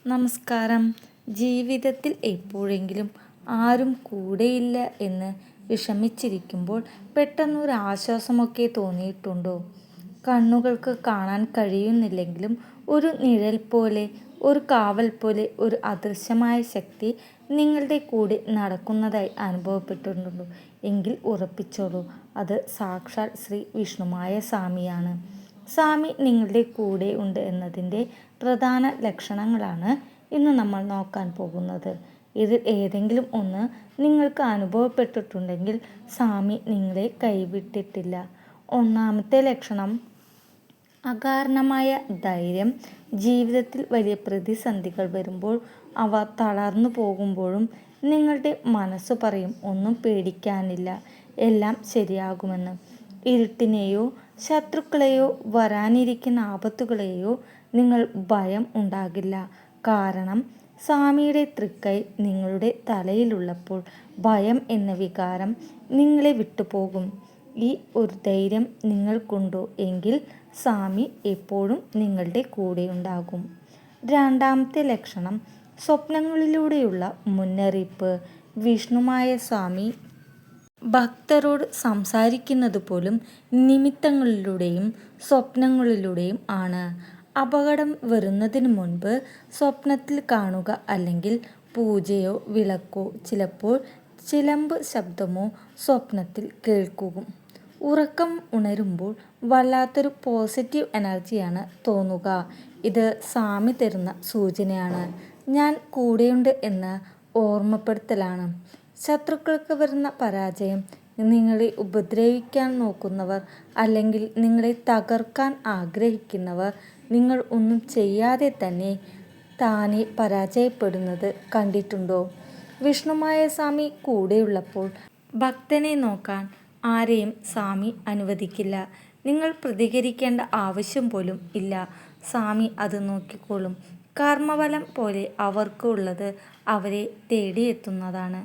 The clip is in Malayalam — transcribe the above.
നമസ്കാരം. ജീവിതത്തിൽ എപ്പോഴെങ്കിലും ആരും കൂടെയില്ല എന്ന് വിഷമിച്ചിരിക്കുമ്പോൾ പെട്ടെന്നൊരു ആശ്വാസമൊക്കെ തോന്നിയിട്ടുണ്ടോ? കണ്ണുകൾക്ക് കാണാൻ കഴിയുന്നില്ലെങ്കിലും ഒരു നിഴൽ പോലെ, ഒരു കാവൽ പോലെ ഒരു അദൃശ്യമായ ശക്തി നിങ്ങളുടെ കൂടെ നടക്കുന്നതായി അനുഭവപ്പെട്ടിട്ടുണ്ടോ? എങ്കിൽ ഉറപ്പിച്ചോളൂ, അത് സാക്ഷാൽ ശ്രീ വിഷ്ണുമായ സ്വാമിയാണ്. സ്വാമി നിങ്ങളുടെ കൂടെ ഉണ്ട് എന്നതിൻ്റെ പ്രധാന ലക്ഷണങ്ങളാണ് ഇന്ന് നമ്മൾ നോക്കാൻ പോകുന്നത്. ഇതിൽ ഏതെങ്കിലും ഒന്ന് നിങ്ങൾക്ക് അനുഭവപ്പെട്ടിട്ടുണ്ടെങ്കിൽ സ്വാമി നിങ്ങളെ കൈവിട്ടിട്ടില്ല. ഒന്നാമത്തെ ലക്ഷണം അകാരണമായ ധൈര്യം. ജീവിതത്തിൽ വലിയ പ്രതിസന്ധികൾ വരുമ്പോൾ അവ തളർന്നു പോകുമ്പോഴും നിങ്ങളുടെ മനസ്സ് പറയും, ഒന്നും പേടിക്കാനില്ല, എല്ലാം ശരിയാകുമെന്ന്. ഇരുട്ടിനെയോ ശത്രുക്കളെയോ വരാനിരിക്കുന്ന ആപത്തുകളെയോ നിങ്ങൾ ഭയം ഉണ്ടാകില്ല. കാരണം സ്വാമിയുടെ തൃക്കൈ നിങ്ങളുടെ തലയിലുള്ളപ്പോൾ ഭയം എന്ന വികാരം നിങ്ങളെ വിട്ടുപോകും. ഈ ഒരു ധൈര്യം നിങ്ങൾക്കുണ്ടോ എങ്കിൽ സ്വാമി എപ്പോഴും നിങ്ങളുടെ കൂടെയുണ്ടാകും. രണ്ടാമത്തെ ലക്ഷണം സ്വപ്നങ്ങളിലൂടെയുള്ള മുന്നറിയിപ്പ്. വിഷ്ണുമായ സ്വാമി ഭക്തരോട് സംസാരിക്കുന്നത് പോലും നിമിത്തങ്ങളിലൂടെയും സ്വപ്നങ്ങളിലൂടെയും ആണ്. അപകടം വരുന്നതിന് മുൻപ് സ്വപ്നത്തിൽ കാണുക, അല്ലെങ്കിൽ പൂജയോ വിളക്കോ, ചിലപ്പോൾ ചിലമ്പ് ശബ്ദമോ സ്വപ്നത്തിൽ കേൾക്കും. ഉറക്കം ഉണരുമ്പോൾ വല്ലാത്തൊരു പോസിറ്റീവ് എനർജിയാണ് തോന്നുക. ഇത് സ്വാമി തരുന്ന സൂചനയാണ്. ഞാൻ കൂടെയുണ്ട് എന്ന ഓർമ്മപ്പെടുത്തലാണ്. ശത്രുക്കൾക്ക് വരുന്ന പരാജയം, നിങ്ങളെ ഉപദ്രവിക്കാൻ നോക്കുന്നവർ, അല്ലെങ്കിൽ നിങ്ങളെ തകർക്കാൻ ആഗ്രഹിക്കുന്നവർ നിങ്ങൾ ഒന്നും ചെയ്യാതെ തന്നെ താനെ പരാജയപ്പെടുന്നത് കണ്ടിട്ടുണ്ടോ? വിഷ്ണുമായ സ്വാമി കൂടെയുള്ളപ്പോൾ ഭക്തനെ നോക്കാൻ ആരെയും സ്വാമി അനുവദിക്കില്ല. നിങ്ങൾ പ്രതികരിക്കേണ്ട ആവശ്യം പോലും ഇല്ല. സ്വാമി അത് നോക്കിക്കോളും. കർമ്മഫലം പോലെ അവർക്ക് ഉള്ളത് അവരെ തേടിയെത്തുന്നതാണ്.